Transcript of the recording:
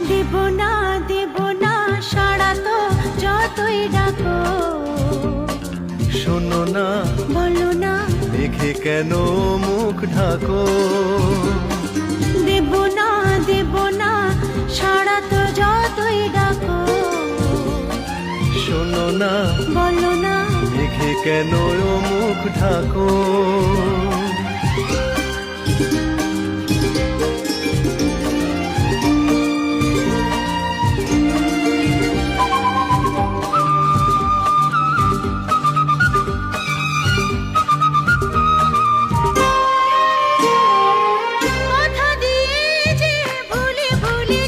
দেব না দেব না সাড়া তো যতই ডাকো, শোনো না বলো না মেঘে কেন মুখ ঢাকো। দেব না সাড়া তো যতই ডাকো, শোনো না বলো না মেঘে কেন মুখ ঢাকো। কথা দিয়ে যে ভুলে ভুলে